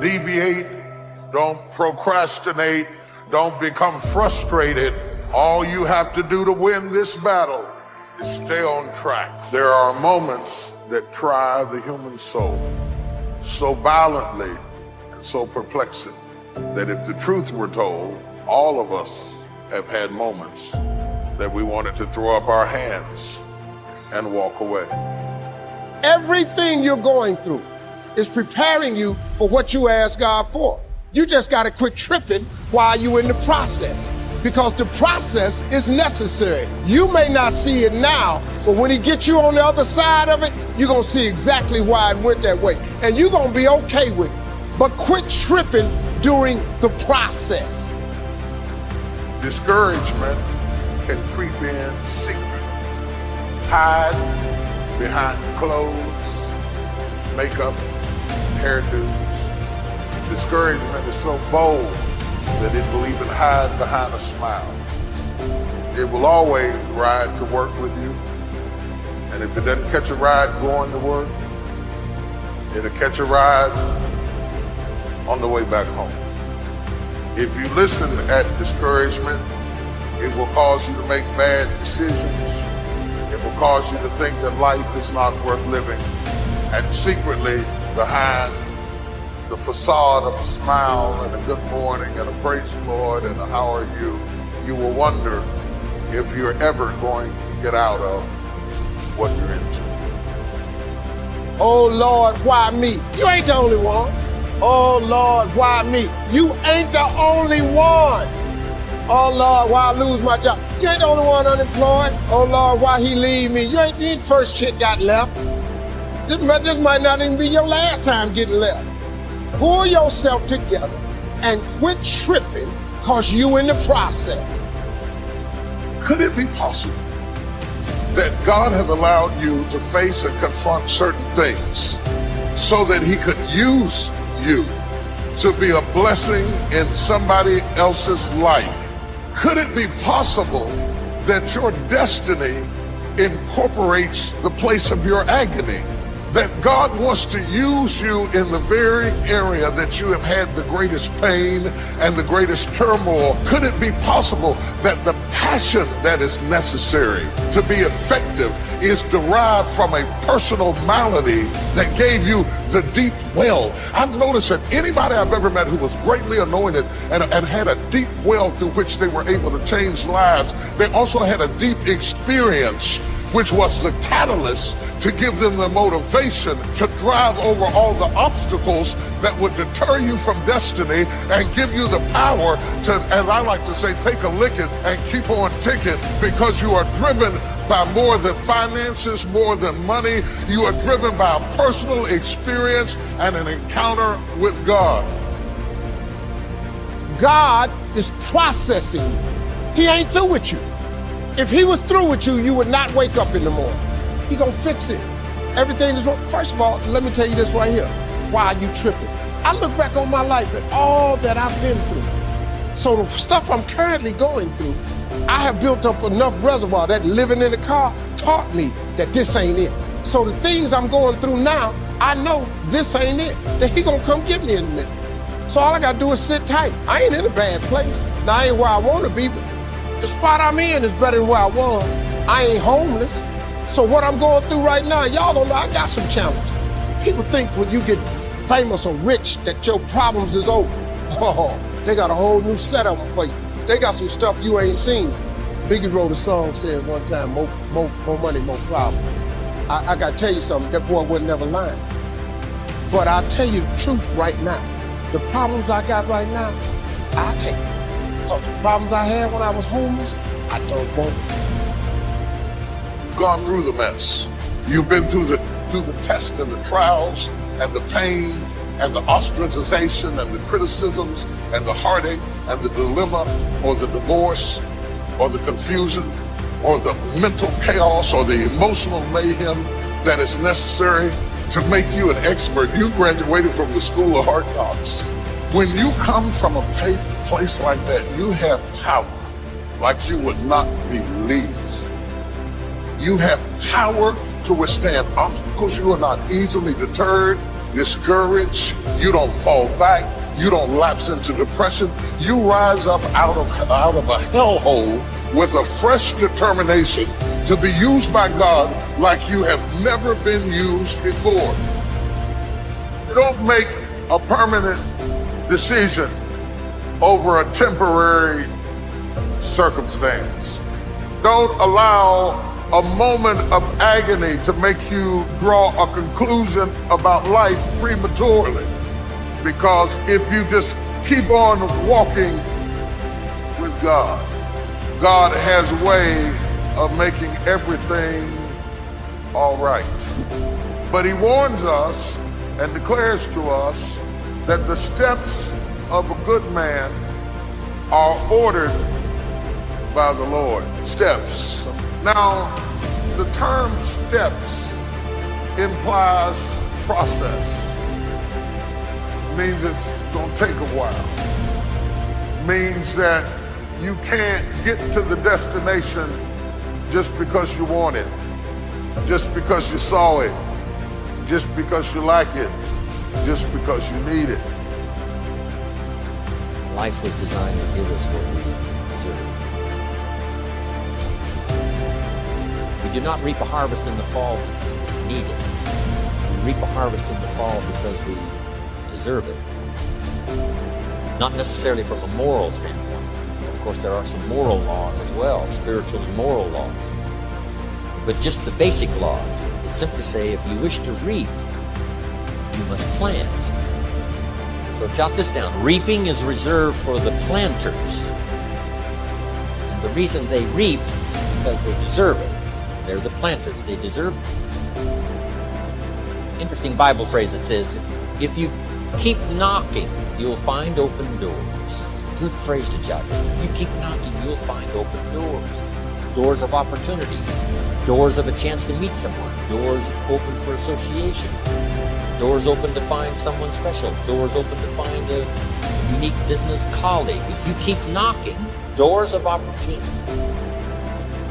deviate, don't procrastinate, don't become frustrated. All you have to do to win this battle is stay on track. There are moments that try the human soul so violently and so perplexing that if the truth were told, all of us have had moments that we wanted to throw up our hands and walk away. Everything you're going through is preparing you for what you ask God for. You just got to quit tripping while you're in the process, because the process is necessary. You may not see it now, but when he gets you on the other side of it, you're going to see exactly why it went that way. And you're going to be okay with it. But quit tripping during the process. Discouragement can creep in secretly, hide behind clothes, makeup, hairdos. Discouragement is so bold that it will even hide behind a smile. It will always ride to work with you, and if it doesn't catch a ride going to work, it'll catch a ride on the way back home. If you listen at discouragement, it will cause you to make bad decisions. It will cause you to think that life is not worth living, and secretly behind the facade of a smile and a good morning and a praise the Lord and a how are you, you will wonder if you're ever going to get out of what you're into. Oh Lord, why me? You ain't the only one. Oh Lord, why me? You ain't the only one. Oh Lord, why I lose my job? You ain't the only one unemployed. Oh Lord, why he leave me? You ain't the first chick got left. This might not even be your last time getting left. Pull yourself together and quit tripping, cause you in the process. Could it be possible that God have allowed you to face and confront certain things so that he could use you to be a blessing in somebody else's life? Could it be possible that your destiny incorporates the place of your agony? That God wants to use you in the very area that you have had the greatest pain and the greatest turmoil? Could it be possible that the passion that is necessary to be effective is derived from a personal malady that gave you the deep well? I've noticed that anybody I've ever met who was greatly anointed and had a deep well through which they were able to change lives, they also had a deep experience, which was the catalyst to give them the motivation to drive over all the obstacles that would deter you from destiny and give you the power to, as I like to say, take a licking and keep on ticking, because you are driven by more than finances, more than money. You are driven by a personal experience and an encounter with God. God is processing you. He ain't through with you. If he was through with you, you would not wake up in the morning. He gonna fix it. Everything is wrong. First of all, let me tell you this right here. Why are you tripping? I look back on my life and all that I've been through. So the stuff I'm currently going through, I have built up enough reservoir that living in the car taught me that this ain't it. So the things I'm going through now, I know this ain't it. That he gonna come get me in a minute. So all I gotta do is sit tight. I ain't in a bad place. Now I ain't where I wanna be, but the spot I'm in is better than where I was. I ain't homeless. So what I'm going through right now, y'all don't know, I got some challenges. People think when you get famous or rich that your problems is over. Oh, they got a whole new set of them for you. They got some stuff you ain't seen. Biggie wrote a song saying one time, more money, more problems. I gotta tell you something, that boy wasn't never lying. But I'll tell you the truth right now. The problems I got right now, I'll take it. The problems I had when I was homeless, I don't want it. You've gone through the mess. You've been through the test and the trials and the pain and the ostracization and the criticisms and the heartache and the dilemma or the divorce or the confusion or the mental chaos or the emotional mayhem that is necessary to make you an expert. You graduated from the School of Hard Knocks. When you come from a place like that, you have power like you would not believe. You have power to withstand obstacles. You are not easily deterred. discouraged. You don't fall back. You don't lapse into depression. You rise up out of a hellhole with a fresh determination to be used by God like you have never been used before. Don't make a permanent decision over a temporary circumstance. Don't allow a moment of agony to make you draw a conclusion about life prematurely. Because if you just keep on walking with God, God has a way of making everything all right. But he warns us and declares to us that the steps of a good man are ordered by the Lord. Steps. Now, the term steps implies process. Means it's gonna take a while. Means that you can't get to the destination just because you want it, just because you saw it, just because you like it, just because you need it. Life was designed to give us what we deserve. We do not reap a harvest in the fall because we need it. We reap a harvest in the fall because we deserve it. Not necessarily from a moral standpoint. Of course, there are some moral laws as well, spiritual and moral laws. But just the basic laws that simply say if you wish to reap, you must plant. So jot this down. Reaping is reserved for the planters. And the reason they reap is because they deserve it. They're the planters. They deserve it. Interesting Bible phrase that says, if you keep knocking, you'll find open doors. Good phrase to jot down. If you keep knocking, you'll find open doors. Doors of opportunity. Doors of a chance to meet someone. Doors open for association. Doors open to find someone special. Doors open to find a unique business colleague. If you keep knocking, doors of opportunity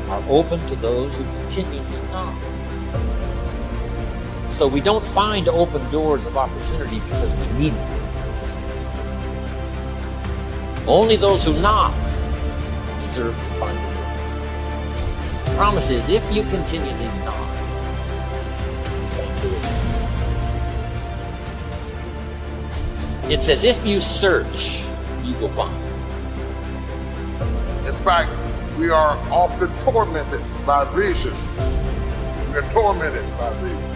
are open to those who continually knock. So we don't find open doors of opportunity because we need them. Only those who knock deserve to find a door. The promise is, if you continually knock, you find a door. It says, if you search, you will find. In fact, we are often tormented by vision. We are tormented by vision.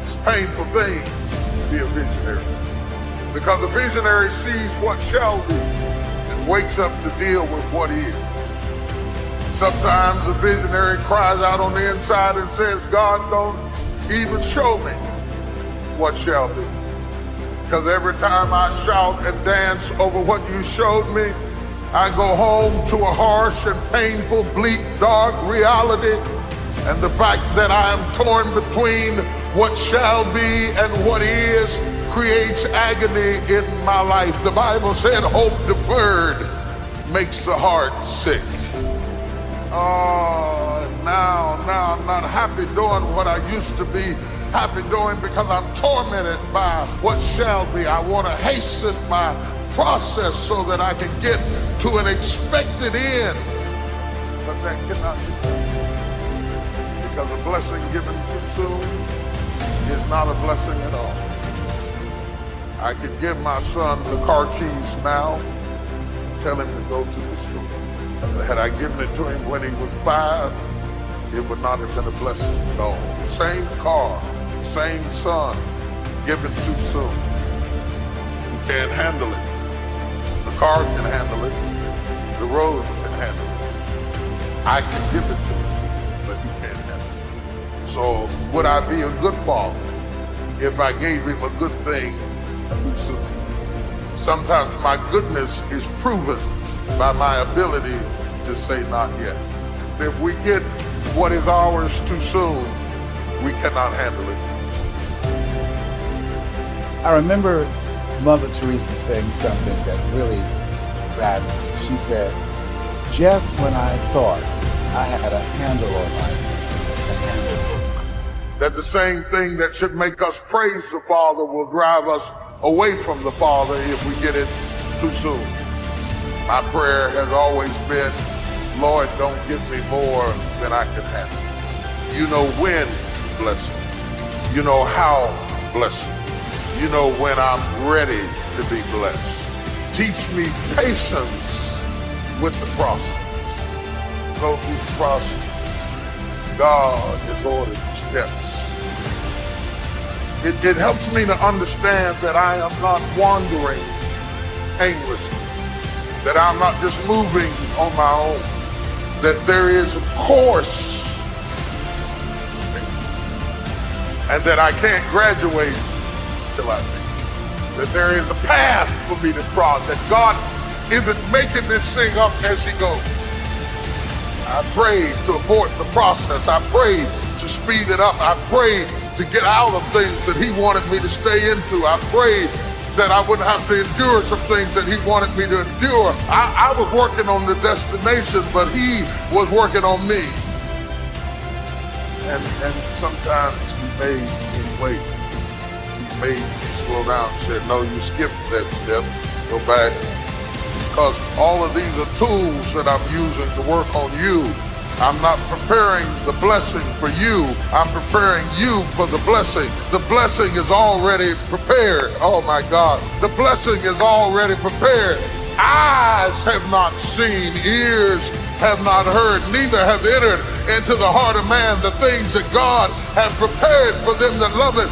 It's a painful thing to be a visionary, because a visionary sees what shall be and wakes up to deal with what is. Sometimes a visionary cries out on the inside and says, God, don't even show me what shall be. Because every time I shout and dance over what you showed me, I go home to a harsh and painful, bleak, dark reality. And the fact that I am torn between what shall be and what is creates agony in my life. The Bible said hope deferred makes the heart sick. Oh, and now I'm not happy doing what I used to be happy doing because I'm tormented by what shall be. I want to hasten my process so that I can get to an expected end. But that cannot be done. Because a blessing given too soon is not a blessing at all. I could give my son the car keys now, tell him to go to the store. But had I given it to him when he was 5, it would not have been a blessing at all. Same car, same son, given too soon. He can't handle it. The car can handle it. The road can handle it. I can give it to him, but he can't handle it. So would I be a good father if I gave him a good thing too soon? Sometimes my goodness is proven by my ability to say not yet. If we get what is ours too soon, we cannot handle it. I remember Mother Teresa saying something that really grabbed me. She said, just when I thought I had a handle on life, the handle broke. that the same thing that should make us praise the Father will drive us away from the Father if we get it too soon. My prayer has always been, Lord, don't give me more than I can handle. You know when to bless me. You know how to bless me. You know when I'm ready to be blessed. Teach me patience with the process. Go through the process. God has ordered the steps. It helps me to understand that I am not wandering aimlessly, that I'm not just moving on my own, that there is a course, and that I can't graduate till I make it, that there is a path for me to trot, that God isn't making this thing up as he goes. I prayed to abort the process. I prayed to speed it up. I prayed to get out of things that he wanted me to stay into. I prayed that I wouldn't have to endure some things that he wanted me to endure. I was working on the destination, but he was working on me. And sometimes he made me wait. He made me slow down and said, no, you skipped that step. Go back. Because all of these are tools that I'm using to work on you. I'm not preparing the blessing for you. I'm preparing you for the blessing. The blessing is already prepared. Oh my God. The blessing is already prepared. Eyes have not seen, ears have not heard, neither have entered into the heart of man the things that God has prepared for them that love it.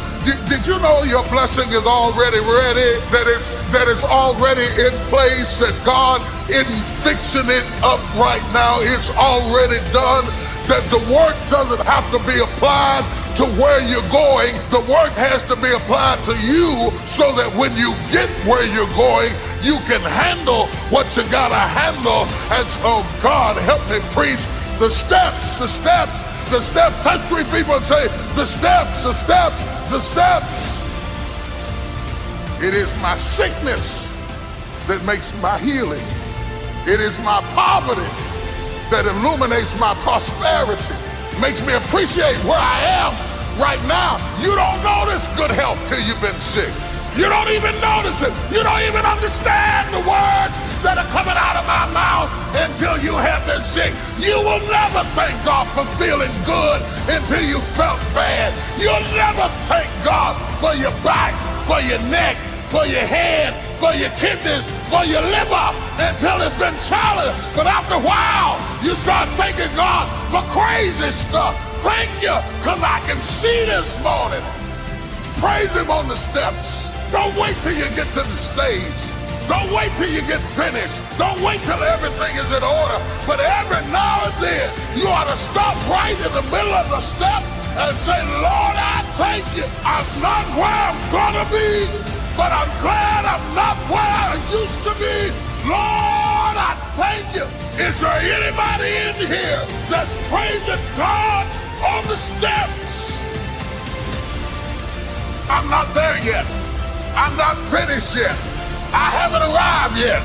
Did you know your blessing is already ready? That it's already in place, that God isn't fixing it up right now. It's already done. That the work doesn't have to be applied to where you're going. The work has to be applied to you so that when you get where you're going, you can handle what you gotta handle. And so God, help me preach the steps, the steps, the steps. Touch three people and say, the steps, the steps, the steps. It is my sickness that makes my healing. It is my poverty that illuminates my prosperity, makes me appreciate where I am right now. You don't notice good health till you've been sick. You don't even notice it. You don't even understand the words that are coming out of my mouth until you have been sick. You will never thank God for feeling good until you felt bad. You'll never thank God for your back, for your neck, for your head, for your kidneys, for your liver until it's been challenged. But after a while, you start thanking God for crazy stuff. Thank you, because I can see this morning. Praise him on the steps. Don't wait till you get to the stage. Don't wait till you get finished. Don't wait till everything is in order. But every now and then, you ought to stop right in the middle of the step and say, Lord, I thank you. I'm not where I'm gonna be, but I'm glad I'm not where I used to be. Lord, I thank you. Is there anybody in here that's praising God on the steps? I'm not there yet. I'm not finished yet. I haven't arrived yet.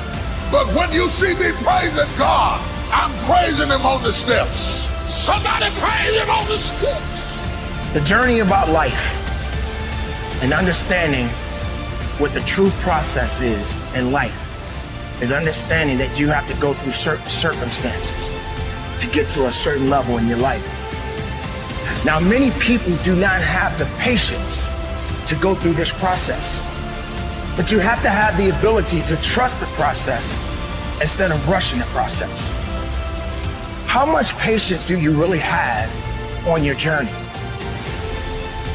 But when you see me praising God, I'm praising him on the steps. Somebody praise him on the steps. The journey about life and understanding what the true process is in life is understanding that you have to go through certain circumstances to get to a certain level in your life. Now, many people do not have the patience to go through this process, but you have to have the ability to trust the process instead of rushing the process. How much patience do you really have on your journey?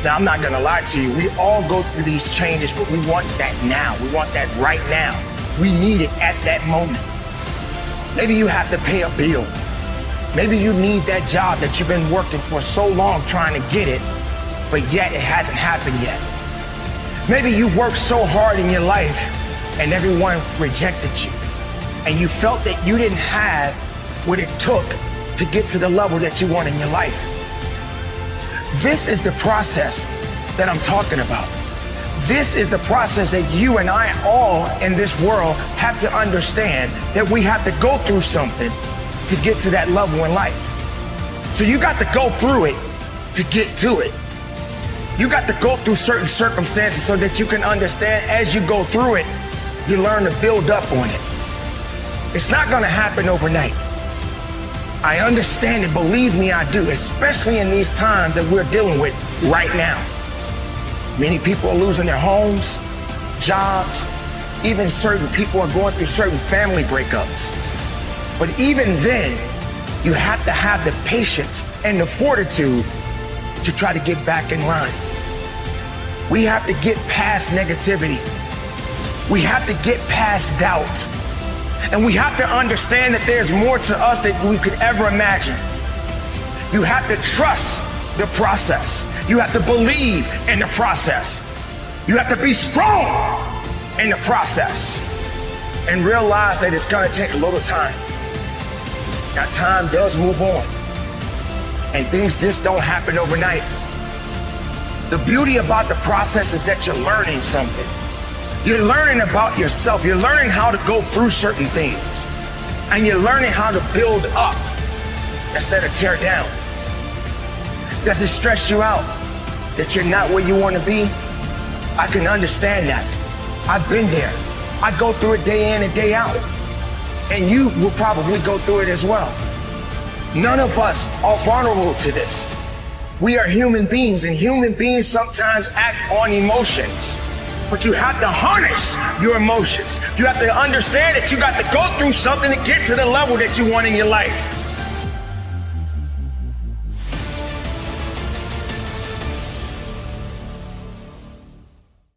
Now, I'm not gonna lie to you, we all go through these changes, but we want that now. We want that right now. We need it at that moment. Maybe you have to pay a bill. Maybe you need that job that you've been working for so long trying to get it, but yet it hasn't happened yet. Maybe you worked so hard in your life and everyone rejected you, and you felt that you didn't have what it took to get to the level that you want in your life. This is the process that I'm talking about. This is the process that you and I all in this world have to understand, that we have to go through something to get to that level in life. So you got to go through it to get to it. You got to go through certain circumstances so that you can understand as you go through it, you learn to build up on it. It's not going to happen overnight. I understand it, believe me, I do, especially in these times that we're dealing with right now. Many people are losing their homes, jobs, even certain people are going through certain family breakups. But even then, you have to have the patience and the fortitude to try to get back in line. We have to get past negativity. We have to get past doubt. And we have to understand that there's more to us than we could ever imagine. You have to trust the process. You have to believe in the process. You have to be strong in the process and realize that it's going to take a little time. Now, time does move on, and things just don't happen overnight. The beauty about the process is that you're learning something. You're learning about yourself. You're learning how to go through certain things. And you're learning how to build up instead of tear down. Does it stress you out that you're not where you want to be? I can understand that. I've been there. I go through it day in and day out. And you will probably go through it as well. None of us are vulnerable to this. We are human beings, and human beings sometimes act on emotions. But you have to harness your emotions. You have to understand that you got to go through something to get to the level that you want in your life.